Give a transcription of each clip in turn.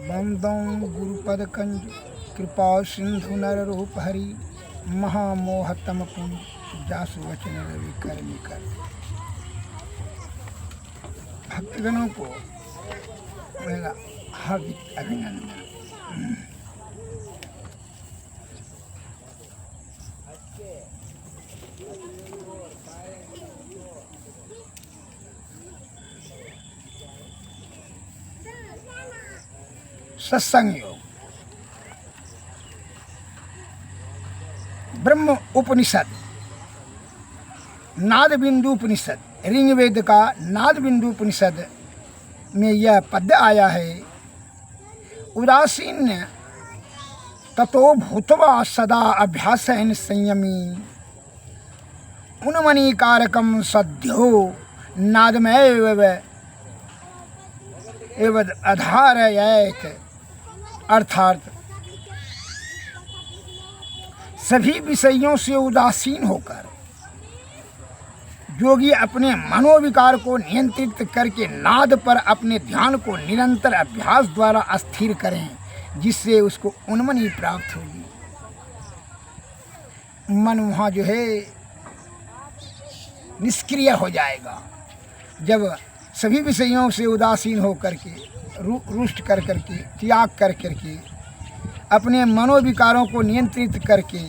वंदौ गुरुपद कंज कृपा सिंधु नर रूप हरि महामोहतम पुंज जासु वचन रवि कर निकर। भक्तगणों को मेरा हार्दिक अभिनंदन। सत्संग योग ब्रह्म उपनिषद नाद बिंदु उपनिषद ऋग्वेद का नाद बिंदु उपनिषद में यह पद्य आया है। उदासीन ततो भूतवा सदा अभ्यासेन संयमी उन्मनी कारकम सद्यो नादमय एवं आधारयेत। अर्थात सभी विषयों से उदासीन होकर योगी अपने मनोविकार को नियंत्रित करके नाद पर अपने ध्यान को निरंतर अभ्यास द्वारा अस्थिर करें, जिससे उसको उन्मनी प्राप्त होगी। मन वहाँ जो है निष्क्रिय हो जाएगा। जब सभी विषयों से उदासीन हो करके रुष्ट कर करके त्याग कर करके अपने मनोविकारों को नियंत्रित करके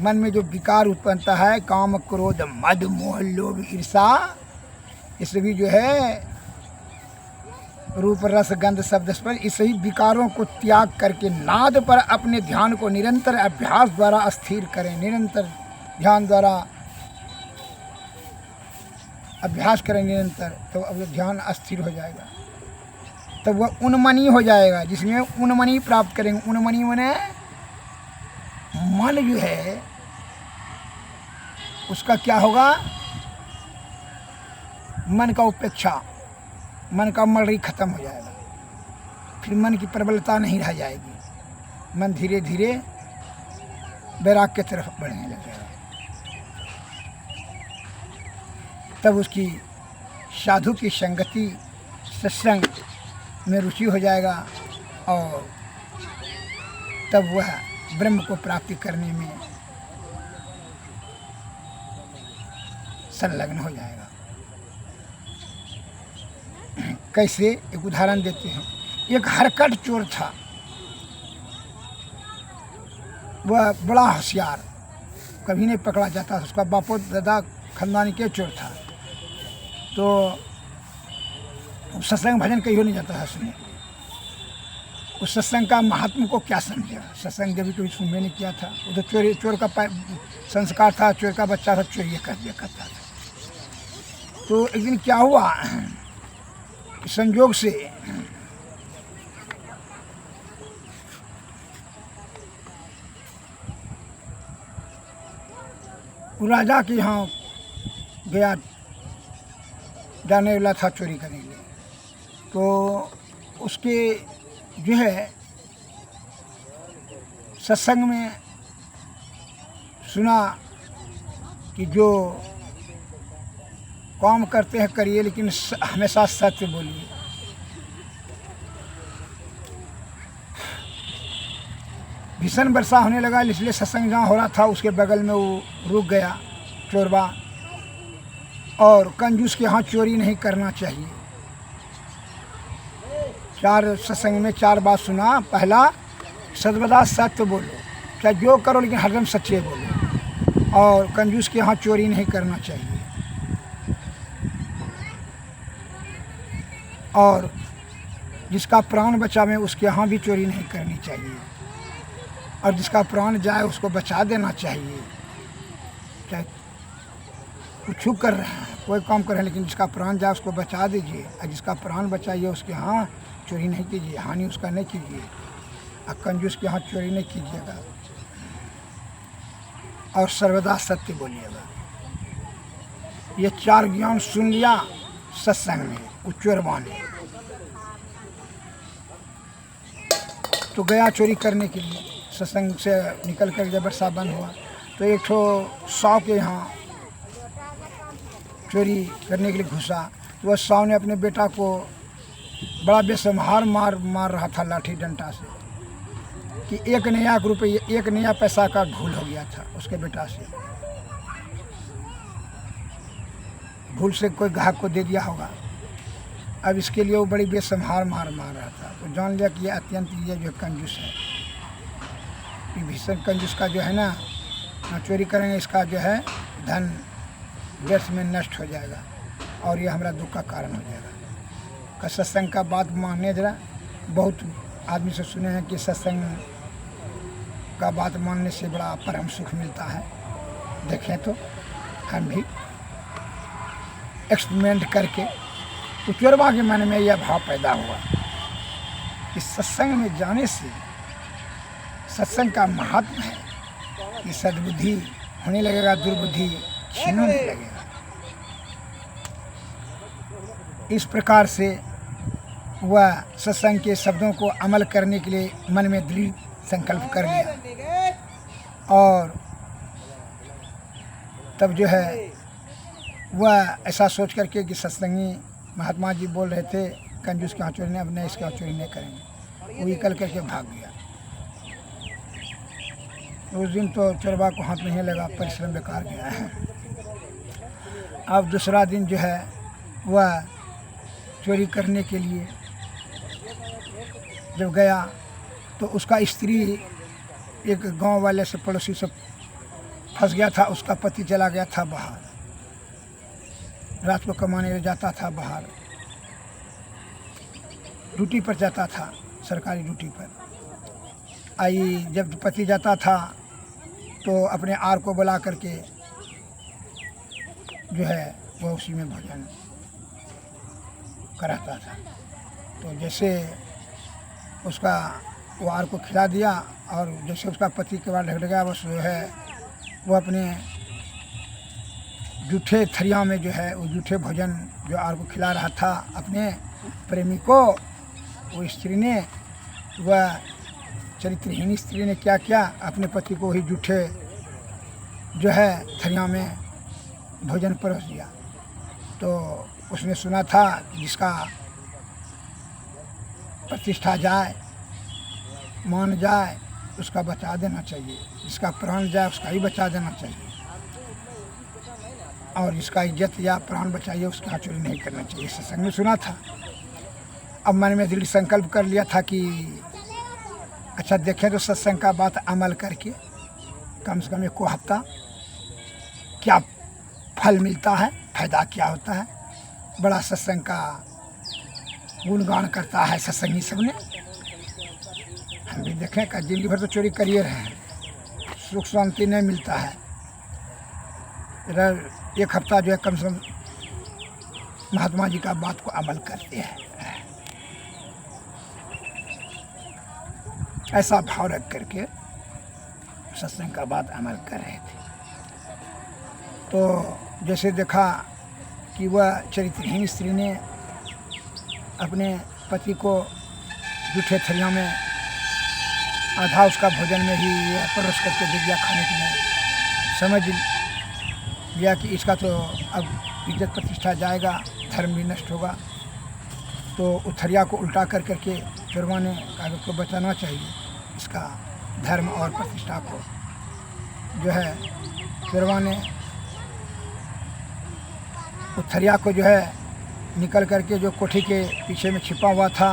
मन में जो विकार उत्पन्न होता है काम क्रोध मद मोह लोभ ईर्षा, ये सभी जो है रूप रस गंध शब्द स्पर्श, इस सभी विकारों को त्याग करके नाद पर अपने ध्यान को निरंतर अभ्यास द्वारा स्थिर करें। निरंतर ध्यान द्वारा अभ्यास करें निरंतर, तो अब ध्यान अस्थिर हो जाएगा, तब वह उन्मनी हो जाएगा, जिसमें उन्मनी प्राप्त करेंगे। उन्मनी माने मन जो है उसका क्या होगा, मन का उपेक्षा, मन का मलरी खत्म हो जाएगा, फिर मन की प्रबलता नहीं रह जाएगी। मन धीरे धीरे वैराग्य की तरफ बढ़ने लगेगा। तब उसकी साधु की संगति सत्संग में रुचि हो जाएगा और तब वह ब्रह्म को प्राप्ति करने में संलग्न हो जाएगा। कैसे, एक उदाहरण देते हैं। एक हरकट चोर था, वह बड़ा होशियार, कभी नहीं पकड़ा जाता। उसका बापो दादा खानदान के चोर था, तो सत्संग भजन कहीं हो नहीं जाता है सुनने। उस सत्संग का महात्मा को क्या समझेगा, सत्संग जब कभी सुनने नहीं किया था। वो तो चोर का संस्कार था, चोर का बच्चा था, चोरी कर दिया करता था। तो एक दिन क्या हुआ, संयोग से राजा के यहाँ गया, जाने वाला था चोरी करने के लिए। तो उसके जो है सत्संग में सुना कि जो काम करते हैं करिए, लेकिन हमेशा सत्य बोलिए। भीषण वर्षा होने लगा, इसलिए सत्संग जहाँ हो रहा था उसके बगल में वो रुक गया चोरबा। और कंजूस के यहाँ चोरी नहीं करना चाहिए। सत्संग में 4 बात सुना। पहला, सर्वदा सत्य बोलो, चाहे जो करो लेकिन हरदम सच्चे बोलो। और कंजूस के यहाँ चोरी नहीं करना चाहिए। और जिसका प्राण बचावे उसके यहाँ भी चोरी नहीं करनी चाहिए। और जिसका प्राण जाए उसको बचा देना चाहिए। चाहे कुछ कर रहे हैं, कोई काम कर रहे हैं, लेकिन जिसका प्राण जाए उसको बचा दीजिए। और जिसका प्राण बचाइए उसके यहाँ चोरी नहीं कीजिए, हानि उसका नहीं कीजिए। और कंजूस के यहाँ चोरी नहीं कीजिएगा। और सर्वदा सत्य बोलिएगा। ये 4 ज्ञान सुन लिया सत्संग में उच्चोरबा ने, तो गया चोरी करने के लिए। सत्संग से निकल कर जब वर्षा बंद हुआ तो एक ठो 100 के यहाँ चोरी करने के लिए घुसा। तो वह 100 ने अपने बेटा को बड़ा बेसंहार मार रहा था लाठी डंडा से कि 1 नया रुपये 1 नया पैसा का भूल हो गया था उसके बेटा से। भूल से कोई ग्राहक को दे दिया होगा। अब इसके लिए वो बड़ी बेसंहार मार रहा था। तो जान लिया कि ये अत्यंत ये जो कंजूस है, ये भीषण कंजूस का जो है ना चोरी करेंगे इसका जो है धन व्यर्थ में नष्ट हो जाएगा और ये हमारा दुख का कारण हो जाएगा। का सत्संग का बात मानने जरा, बहुत आदमी से सुने हैं कि सत्संग का बात मानने से बड़ा परम सुख मिलता है। देखें तो हम भी एक्सपेरिमेंट करके तो चोरबा के मन में यह भाव पैदा हुआ कि सत्संग में जाने से सत्संग का महत्व है कि सद्बुद्धि होने लगेगा, दुर्बुद्धि छीनने लगेगा। इस प्रकार से वह सत्संग के शब्दों को अमल करने के लिए मन में दृढ़ संकल्प कर लिया और तब जो है वह ऐसा सोच करके कि सत्संगी महात्मा जी बोल रहे थे कंजूस के यहाँ चोरी नहीं, अब नहीं इसके यहाँ चोरी नहीं करेंगे, वो निकल करके भाग गया। उस दिन तो चोरबा को हाथ नहीं लगा, परिश्रम बेकार गया है। अब दूसरा दिन जो है वह चोरी करने के लिए जब गया तो उसका स्त्री एक गांव वाले से पड़ोसी से फंस गया था। उसका पति चला गया था बाहर, रात को कमाने जाता था, बाहर ड्यूटी पर जाता था, सरकारी ड्यूटी पर। आई जब पति जाता था तो अपने आर को बुला करके जो है वो उसी में भोजन कराता था। तो जैसे उसका वो आर को खिला दिया और जैसे उसका पति के बाद ढक गया, बस जो है वो अपने जूठे थरिया में जो है वो जूठे भोजन जो आर को खिला रहा था अपने प्रेमी को, वो स्त्री ने, वह चरित्रहीन स्त्री ने क्या किया, अपने पति को ही जूठे जो है थरिया में भोजन परोस दिया। तो उसने सुना था कि जिसका प्रतिष्ठा जाए, मान जाए, उसका बचा देना चाहिए, जिसका प्राण जाए उसका ही बचा देना चाहिए, और जिसका इज्जत या प्राण बचाइए उसका यहाँ चोरी नहीं करना चाहिए। सत्संग में सुना था। अब मन में दृढ़ संकल्प कर लिया था कि अच्छा देखें तो सत्संग का बात अमल करके कम से कम 1 हफ्ता क्या फल मिलता है, फायदा क्या होता है। बड़ा सत्संग का गुणगान करता है सत्संगी सब ने। हम भी देखें कि जिंदगी भर तो चोरी करिए रहे हैं, सुख शांति नहीं मिलता है। इधर 1 हफ्ता जो है कम से कम महात्मा जी का बात को अमल करते हैं, ऐसा भाव रख करके सत्संग का बात अमल कर रहे थे। तो जैसे देखा कि वह चरित्रहीन स्त्री ने अपने पति को जूठे थरिया में आधा उसका भोजन में ही परोस करके दे दिया खाने के लिए। समझ लिया कि इसका तो अब इज्जत प्रतिष्ठा जाएगा, धर्म भी नष्ट होगा। तो उथरिया को उल्टा कर करके चोरवा ने कागज को बचाना चाहिए, इसका धर्म और प्रतिष्ठा को। जो है चोरवा ने उथरिया को जो है निकल करके जो कोठी के पीछे में छिपा हुआ था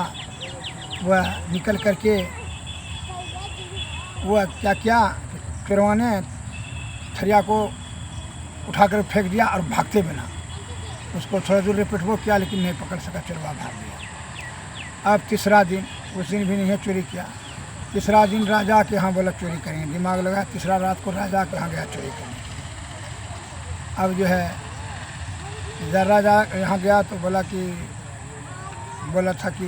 वह निकल करके वह क्या किया, चोरवा ने थरिया को उठाकर फेंक दिया और भागते बिना उसको थोड़ा दूर रिपीटबो किया, लेकिन नहीं पकड़ सका, चोरवा भाग गया। अब तीसरा दिन, उस दिन भी नहीं चोरी किया। तीसरा दिन राजा के यहाँ बोला चोरी करेंगे, दिमाग लगा। तीसरा रात को राजा के यहाँ गया चोरी करने। अब जो है जब राजा यहाँ गया तो बोला था कि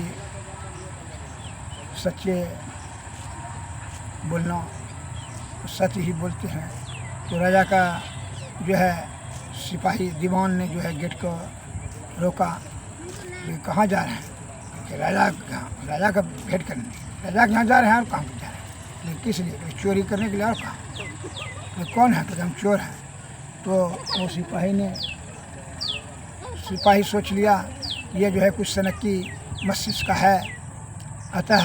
सच्चे बोलना, सच ही बोलते हैं। तो राजा का जो है सिपाही दीवान ने जो है गेट को रोका कि कहाँ जा रहे हैं, कि राजा का भेंट करने, राजा के यहाँ जा रहे हैं। और कहाँ पर जा रहे हैं, लेकिन किस लिए, चोरी करने के लिए। और कहाँ, तो कौन है, तो हम चोर हैं। तो वो सिपाही सोच लिया ये जो है कुछ सनक्की मस्तिष्क का है, अतः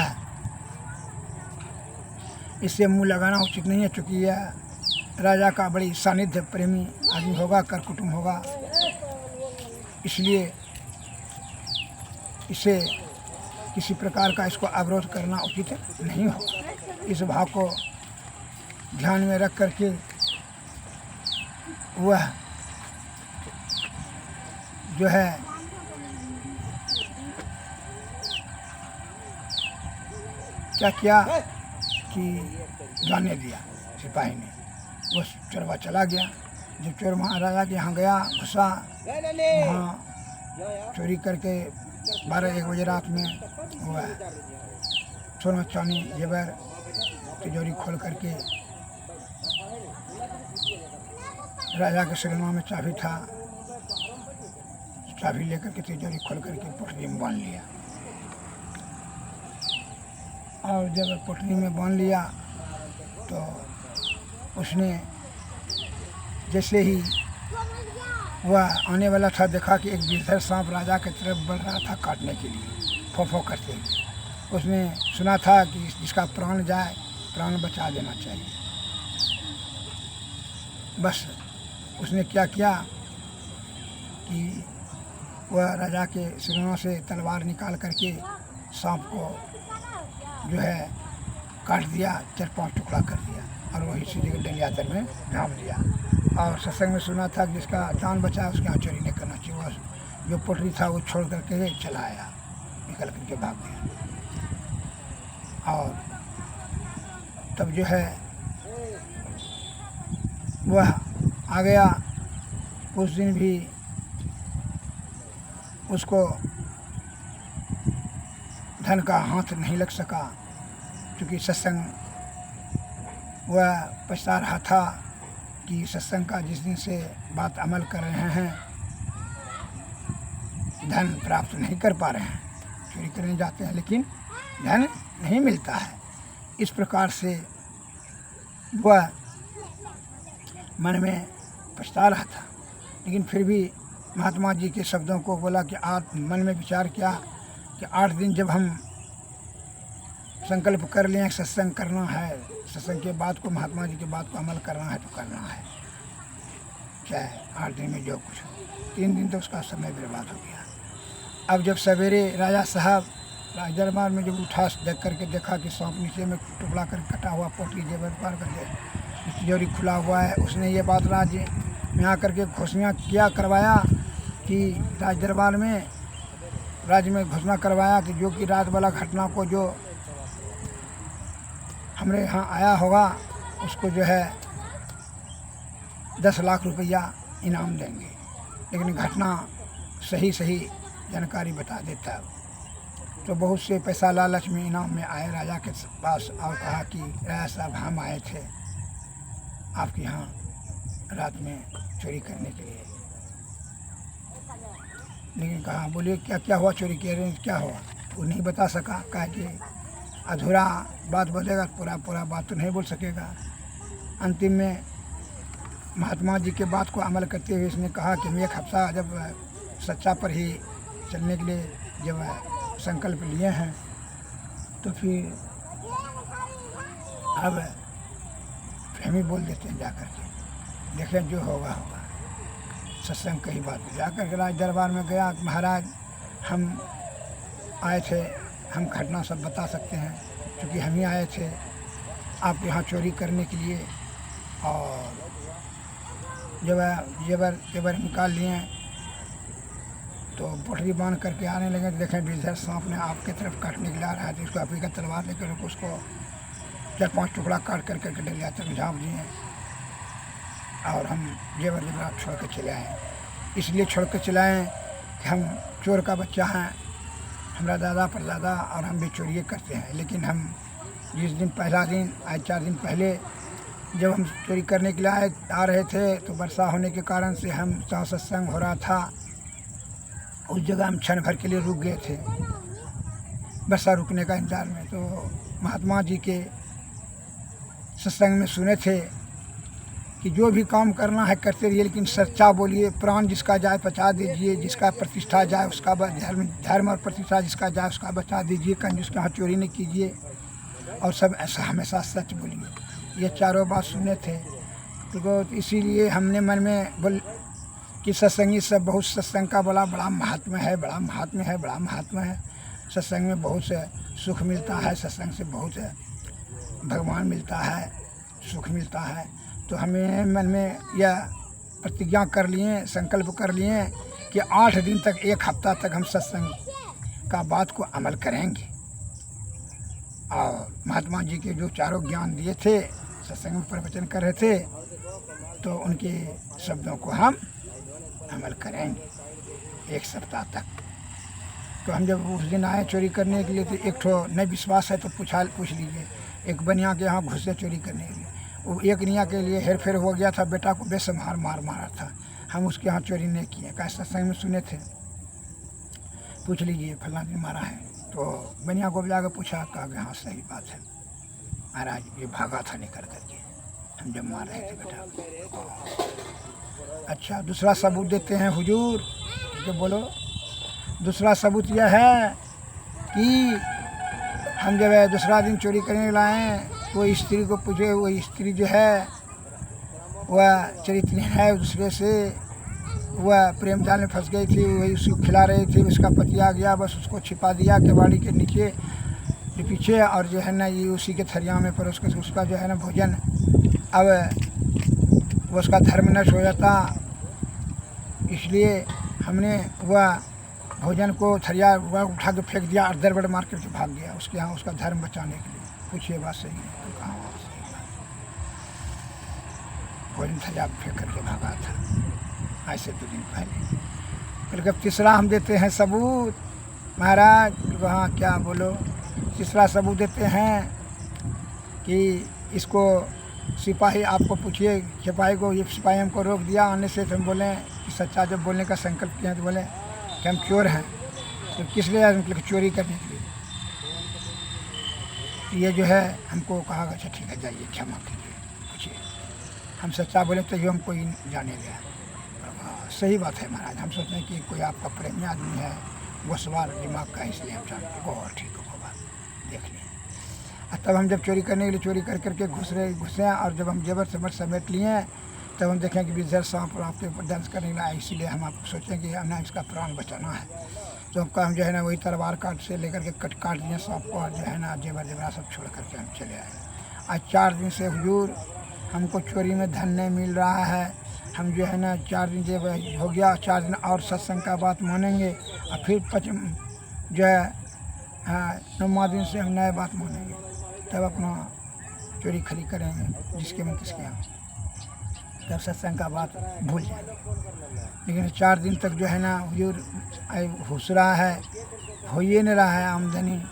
इससे मुंह लगाना उचित नहीं है, चूँकि यह राजा का बड़ी सानिध्य प्रेमी आदमी होगा, कर कुटुंब होगा, इसलिए इसे किसी प्रकार का इसको अवरोध करना उचित नहीं होगा। इस भाव को ध्यान में रख करके वह जो है क्या किया कि जाने दिया सिपाही ने, वो चोरवा चला गया। जब चोर महाराजा के यहाँ गया, घुसा, वहाँ चोरी करके 12-1 बजे रात में हुआ सोना चांदी जेवर तिजोरी खोल करके, राजा के सिरमा में चाबी था, चाबी लेकर के तिजोरी खोल करके पोटली में बांध लिया। और जब पोटली में बांध लिया तो उसने जैसे ही वह आने वाला था, देखा कि एक गिरधर सांप राजा की तरफ बढ़ रहा था काटने के लिए, फो करते हुए। उसने सुना था कि जिसका प्राण जाए, प्राण बचा देना चाहिए। बस उसने क्या किया कि वह राजा के सिरों से तलवार निकाल करके सांप को जो है काट दिया, 4-5 टुकड़ा कर दिया और वही सीधे डलियातर में झाँप दिया। और सत्संग में सुना था कि जिसका जान बचा उसके यहाँ चोरी नहीं करना चाहिए। वह जो पोटली था वो छोड़ करके चला आया, निकल करके भाग गया। और तब जो है वह आ गया। उस दिन भी उसको धन का हाथ नहीं लग सका, क्योंकि सत्संग वह पछता रहा था कि सत्संग का जिस दिन से बात अमल कर रहे हैं, धन प्राप्त नहीं कर पा रहे हैं। चोरी करने जाते हैं लेकिन धन नहीं मिलता है। इस प्रकार से वह मन में पछता रहा था, लेकिन फिर भी महात्मा जी के शब्दों को बोला कि आप मन में विचार किया कि 8 दिन जब हम संकल्प कर लें सत्संग करना है, सत्संग के बाद को महात्मा जी के बात को अमल करना है तो करना है, चाहे 8 दिन में जो कुछ हो। 3 दिन तो उसका समय बर्बाद हो गया। अब जब सवेरे राजा साहब राज दरबार में जब उठा देख करके देखा कि सांप नीचे में टुकड़ा कर कटा हुआ पोटली जेवर पार करके तिजोरी खुला हुआ है, उसने ये बात राज्य में आकर के घोषणा किया, करवाया कि राज दरबार में राज्य में घोषणा करवाया कि जो कि रात वाला घटना को जो हमारे यहाँ आया होगा उसको जो है 10 लाख रुपया इनाम देंगे, लेकिन घटना सही जानकारी बता देता। तो बहुत से पैसा लालच में इनाम में आए राजा के पास और कहा कि राजा साहब हम आए थे आपके यहाँ रात में चोरी करने के लिए। लेकिन कहा, बोलिए क्या क्या हुआ, चोरी कह रहे हैं, क्या हुआ? वो नहीं बता सका, कहा कि अधूरा बात बोलेगा, पूरा बात तो नहीं बोल सकेगा। अंतिम में महात्मा जी के बात को अमल करते हुए इसने कहा कि मैं एक हफ्ता जब सच्चा पर ही चलने के लिए जब संकल्प लिए हैं तो फिर अब हम ही बोल देते हैं जाकर के, देखें जो होगा होगा। सत्संग कही बात जाकर के राज दरबार में गया, महाराज हम आए थे, हम घटना सब बता सकते हैं क्योंकि हम ही आए थे आपके यहाँ चोरी करने के लिए, और जेवर निकाल लिए तो पोटली बांध करके आने लगे। देखें गिरधर सांप ने आपके तरफ काटने के लिए आ रहा है, तो इसको आपकी का तलवार लेकर उसको 4-5 टुकड़ा काट करके डलिया तक झाँप दिए और हम जेवर छोड़ कर चले आए। इसलिए छोड़ कर चले आए कि हम चोर का बच्चा हैं, हमारा दादा परदादा और हम भी चोरी करते हैं। लेकिन हम जिस दिन पहला दिन आज 4 दिन पहले जब हम चोरी करने के लिए आ रहे थे तो वर्षा होने के कारण से हम जहाँ सत्संग हो रहा था उस जगह हम क्षण भर के लिए रुक गए थे, वर्षा रुकने का इंतजार में। तो महात्मा जी के सत्संग में सुने थे कि जो भी काम करना है करते रहिए, लेकिन सच्चा बोलिए। प्राण जिसका जाए बचा दीजिए, जिसका प्रतिष्ठा जाए उसका धर्म और प्रतिष्ठा जिसका जाए उसका बचा दीजिए। कंजूस के यहाँ चोरी नहीं कीजिए और सब ऐसा हमेशा सच बोलिए। ये चारों बात सुने थे तो इसीलिए हमने मन में बोल कि सत्संगी सब बहुत सत्संग का बड़ा महात्मा है, बड़ा महात्मा है, बड़ा महात्मा है। सत्संग में बहुत से सुख मिलता है, सत्संग से बहुत भगवान मिलता है, सुख मिलता है। तो हमें मन में यह प्रतिज्ञा कर लिए, संकल्प कर लिए कि 8 दिन तक, 1 हफ्ता तक हम सत्संग का बात को अमल करेंगे। और महात्मा जी के जो चारों ज्ञान दिए थे, सत्संग में प्रवचन कर रहे थे, तो उनके शब्दों को हम अमल करेंगे 1 सप्ताह तक। तो हम जब उस दिन आए चोरी करने के लिए, तो एक ठो नहीं विश्वास है तो पूछ लीजिए। एक बनिया के यहाँ घुसे चोरी करने के लिए, वो एक निया के लिए हेर फेर हो गया था, बेटा को बेसमार मारा था। हम उसके यहाँ चोरी नहीं किए, क्या सत्संग में सुने थे, पूछ लीजिए फलाना दिन मारा है। तो बनिया को जाकर पूछा, कहा कि हाँ सही बात है महाराज, ये भागा था निकल करके, हम जब मार रहे थे बेटा को। अच्छा, दूसरा सबूत देते हैं हुजूर, तो बोलो। दूसरा सबूत यह है कि हम जब दूसरा दिन चोरी करने लाए, तो स्त्री को पूछे, वो स्त्री जो है वह चरित्र है दूसरे से, वह प्रेम जाल में फंस गई थी, वही उसको खिला रही थी। उसका पति आ गया, बस उसको छिपा दिया केवाड़ी के नीचे के पीछे, और जो है ना ये उसी के थरिया में परोस के उसका जो है ना भोजन, अब उसका धर्म नष्ट हो जाता, इसलिए हमने वह भोजन को थरिया वह उठा के फेंक दिया और दरबड़ मार करके भाग गया उसके यहाँ, उसका धर्म बचाने के लिए। पूछिए बात सही है? तो कहाँ सही बात, भोजन थरिया फेंक करके भागा था ऐसे 2 दिन पहले। फिर जब तीसरा हम देते हैं सबूत महाराज, वहाँ क्या बोलो, तीसरा सबूत देते हैं कि इसको सिपाही, आपको पूछिए सिपाही को, ये सिपाही हमको रोक दिया आने से, तो हम बोले कि सच्चा जब बोलने का संकल्प किया तो बोले कि हम चोर हैं। तो किस लिए आए? मतलब चोरी करने के लिए। ये जो है हमको कहा, अच्छा ठीक है जाइए क्षमा कीजिए, पूछिए। हम सच्चा बोले तो ये हमको ही जाने गया। सही बात है महाराज, हम सोचते हैं कि कोई आपका प्रेमी आदमी है, वो सवाल दिमाग का, इसलिए हम जानते हो ठीक होगा, देख लें। तब हम जब चोरी करने के लिए चोरी कर करके घुसे, और जब हम जेवर सेवर समेट लिए, तब हम देखें कि बिजर सांप आपके ऊपर डांस करने लगा। इसीलिए हम आपको सोचें कि हमें इसका प्राण बचाना है। तो हम जो है ना वही तलवार काट से लेकर के काट दिए सांप को, और जो है ना जेवर सब छोड़ करके हम चले आए। आज 4 दिन से हुजूर हमको चोरी में धन नहीं मिल रहा है। हम जो है ना 4 दिन जब हो गया, 4 दिन और सत्संग का बात मानेंगे, और फिर जो है 9वां दिन से हम नए बात मानेंगे, तब अपना चोरी खरी करेंगे जिसके मन किसके यहाँ, तब सत्संग का बात भूल जाएंगे। लेकिन 4 दिन तक जो है ना हुजूर घुस रहा है, हो ही नहीं रहा है आमदनी।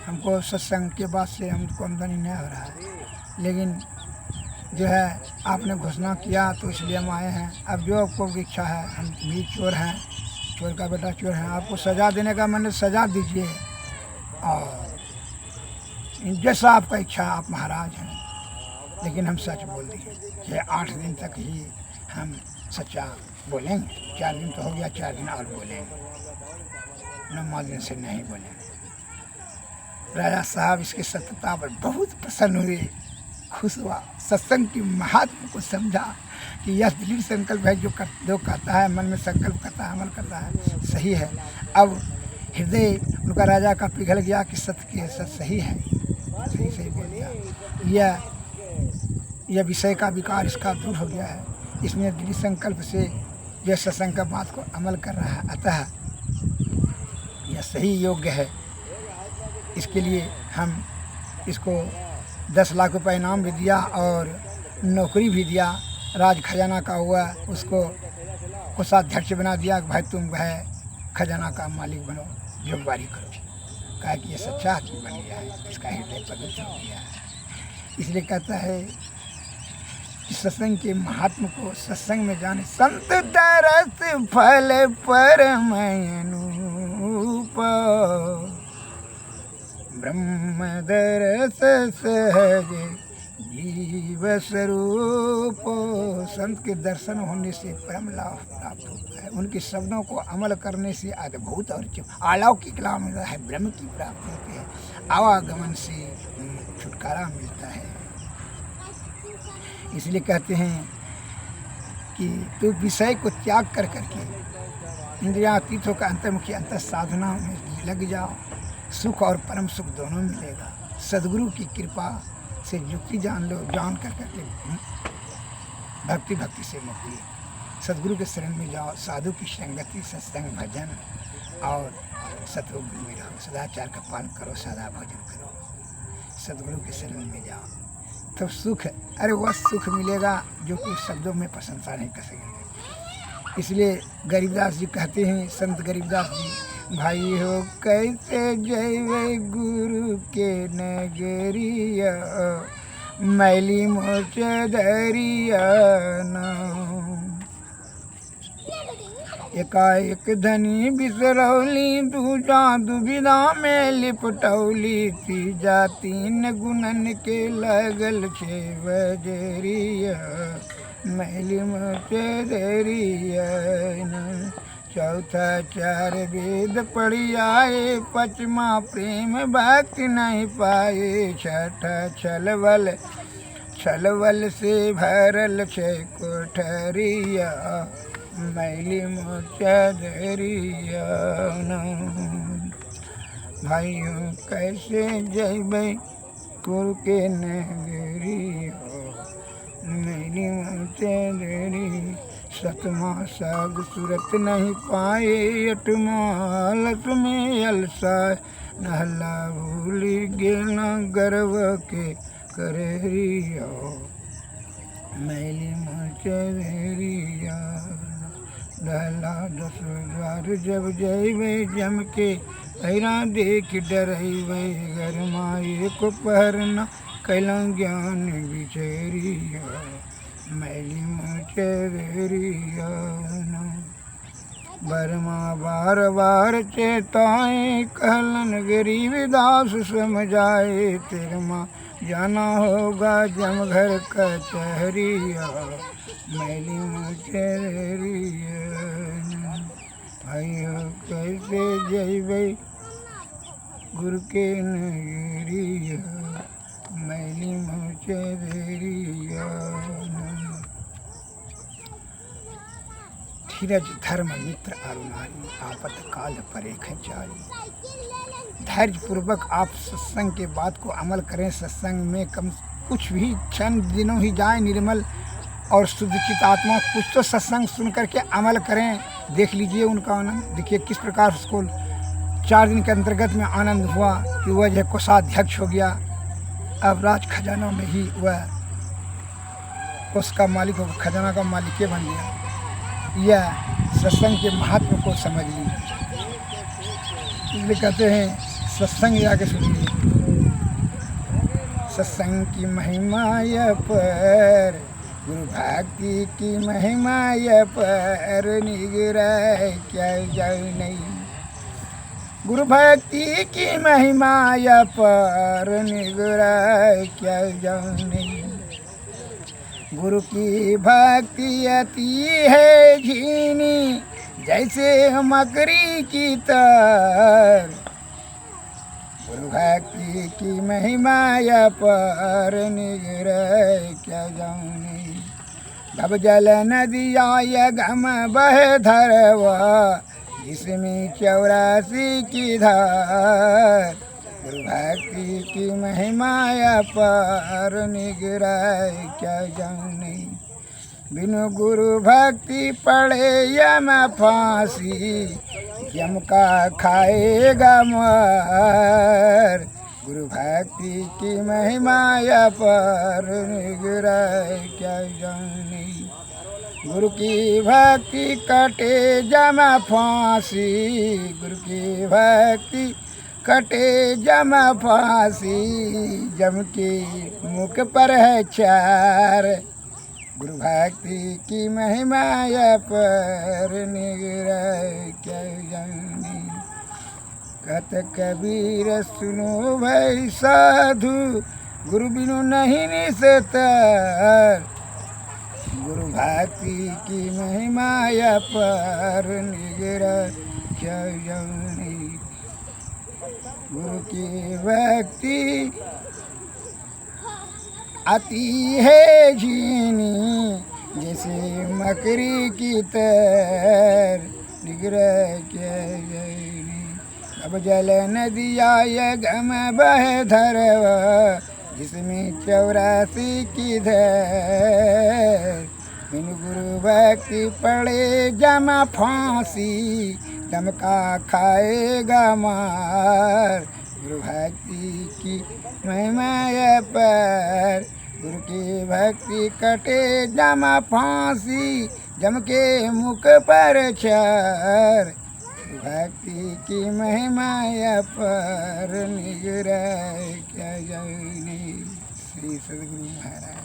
हमको सत्संग के बाद से हमको आमदनी नहीं हो रहा है, लेकिन जो है आपने घोषणा किया तो इसलिए हम आए हैं। अब जो आपको इच्छा है, हम भी चोर हैं, चोर का बेटा चोर है, आपको सज़ा देने का मन सज़ा दीजिए, और जैसा आपका इच्छा, आप महाराज हैं। लेकिन हम सच बोल दिए कि 8 दिन तक ही हम सच्चा बोलेंगे। 4 दिन तो हो गया, 4 दिन और बोलेंगे, 9वां दिन से नहीं बोलेंगे। राजा साहब इसकी सत्यता पर बहुत प्रसन्न हुए, खुश हुआ, सत्संग की महात्मा को समझा कि यह दृढ़ संकल्प है, जो कहता है मन में संकल्प करता है, अमल करता है, सही है। अब हृदय उनका राजा का पिघल गया कि सत्य सही है, सही बोल दिया। यह विषय का विकार इसका दूर हो गया है, इसमें दृढ़ संकल्प से यह सत्संग का बात को अमल कर रहा है, अतः यह सही योग्य है। इसके लिए हम इसको 10 लाख रुपए इनाम भी दिया और नौकरी भी दिया। राज खजाना का हुआ, उसको कोषाध्यक्ष बना दिया, भाई तुम है खजाना का मालिक बनो, जोगबारी करो। कहा कि ये सच्चा आदमी बन गया है, इसका हृदय पवित्र हो गया है। इसलिए कहता है कि सत्संग के महात्मा को सत्संग में जाने, संत तरस फल परम अनूप, ब्रह्म दरस सहज जीव स्वरूप। संत के दर्शन होने से परम लाभ प्राप्त होता है। उनके शब्दों को अमल करने से अद्भुत और अलौकिक लाभ मिलता है, ब्रह्म की प्राप्ति होती है, आवागमन से छुटकारा मिलता है। इसलिए कहते हैं कि तू विषय को त्याग कर करके इंद्रियातीत होकर अंतर्मुखी अंतर साधना में लग जाओ, सुख और परम सुख दोनों मिलेगा। सदगुरु की कृपा से युक्ति जान लो, जान कर करके भक्ति से मुक्ति। सदगुरु के शरण में जाओ, साधु की संगति, सत्संग, भजन और सतयोग में रहो, सदाचार का पालन करो, सदा भजन करो, सदगुरु के शरण में जाओ तो सुख, अरे वह सुख मिलेगा जो कि शब्दों में प्रशंसा नहीं कर सकेंगे। इसलिए गरीबदास जी कहते हैं, संत गरीबदास जी, भाई हो कैसे जैवे गुरु के नगरिया, मैली मोच दरिया नाम। एकाएक धनी बिसरौली, दूजा दुविधा में लिपटौली, तीजा तीन गुणन के लगल छे बजरिया, मैली मोच दरिया नाम। चौथा चार वेद पढ़ी आए, पचमा प्रेम भक्ति नहीं पाए, छठा छलवल से भरल छे कोठरिया, मैली मोच दरिया नाम। भाइयों कैसे जैबै गुरु के नगरिया, मैली मोच दरिया। सतमा साग सूरत नहीं पाए, अठमा लत में अलसाए, नहला भूली गेना गर्व के करेरिया, मैली मोच दरिया। दहला 10 द्वार जब जैबै जम के, पैरा देख डरैबै, घर माए को पहरना कैला ज्ञान बिचरिया, मैली मोच दरिया नाम। बरमा बार बार चेताए, कहलन गरीबदास समझाए, तेरमा जाना होगा जम घर कचहरिया, मैली मोच दरिया नाम। भाइयों कैसे जैबै गुरु के नगरिया, मैली मोच दरिया नाम। धीरज धर्म मित्र अरुणारी, आपत काल परेख जारी। धैर्य पूर्वक आप सत्संग के बात को अमल करें। सत्संग में कम कुछ भी क्षण दिनों ही जाए, निर्मल और शुद्ध चित्त आत्मा कुछ तो सत्संग सुन करके अमल करें। देख लीजिए उनका आनंद, देखिए किस प्रकार उसको 4 दिन के अंतर्गत में आनंद हुआ कि वह जो कोषाध्यक्ष हो गया, अब राज खजाना में ही वह उसका मालिक हो, खजाना का मालिक बन गया। यह सत्संग के महत्व को समझ लीजिए। इसलिए कहते हैं सत्संग जाके सुनिए, सत्संग की महिमा य पर, गुरु भक्ति की महिमा य पर, निगराय क्या जाऊ नहीं। गुरु भक्ति की महिमा य पर, निगराय क्या जाऊ नहीं। गुरु की भक्ति अति है झीनी, जैसे मकड़ी की तर, गुरु भक्ति की महिमा य पर, निगराय क्या जाऊँ नहीं। भव जल नदिया य गम बह धरवा, जिसमें 84 की धार, गुरु भक्ति की महिमा य पर, निगराय क्या जाऊँ नहीं। बिनु गुरु भक्ति पड़े यम फांसी, यम का खाएगा मार, गुरु भक्ति की महिमा य पर, निगराय क्या जाऊँ नहीं। गुरु की भक्ति कटे जम फांसी, गुरु की भक्ति कटे जम फांसी, जम के मुख पर है चार, गुरु भक्ति की महिमा य पर, निगराय क्या जानी। कहत कबीर सुनो भाई साधु, गुरु बिनु नहीं निस्तर, गुरु भक्ति की महिमा पर निगरा जनी। गुरु की भक्ति आती है झीनी, जैसे मकरी की तर निगरा जनी। अब जल नदिया ये गम बह धरवा, जिसमें 84 की धर। बिन गुरु भक्ति पड़े जमा फांसी, दमका खाएगा मार। गुरु भक्ति की महिमा पर, गुरु की भक्ति कटे जमा फांसी, जम के मुख पर छर। भक्ति की महिमा पर निगरा क्या जनी। श्री सद्गुरु महाराज।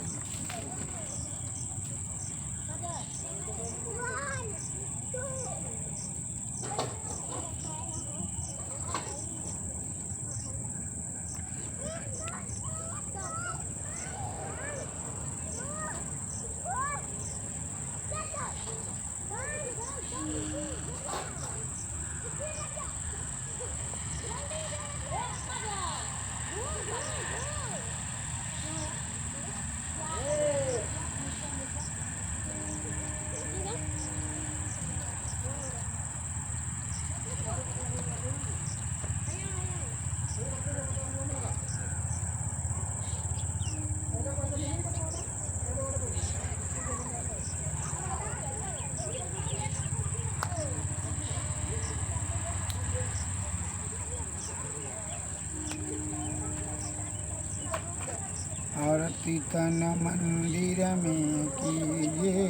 आरती तन मंदिर में कीजिए,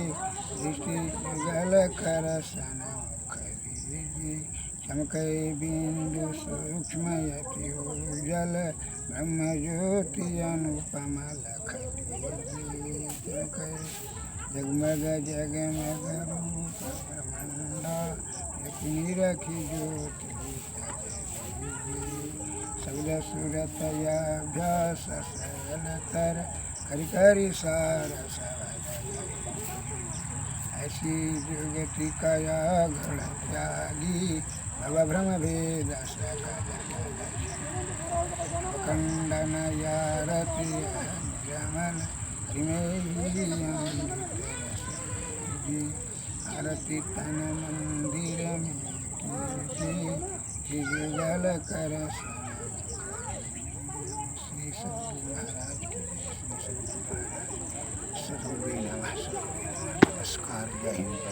दृष्टि जुगल कर सन मुख दीजिए। चमके बिंदु सूक्ष्म यति उजल, ब्रह्म ज्योति अनुपम लख दीजिए। चमके जगमग जगमग रूप ब्रह्मांड, लक्ष्मी रखी ज्योति शब्द सूरत अभ्यास सरलतर, करि करि सार ऐसी जुगति कया घड़ त्यागी। भव भ्रम भेद खंडन यारति जमन, आरती तन मंदिर में कीजिए, जुगल कर श्री सद्गुरु महाराज की। सद्गुरु नमः। नमस्कार। जय हिंद।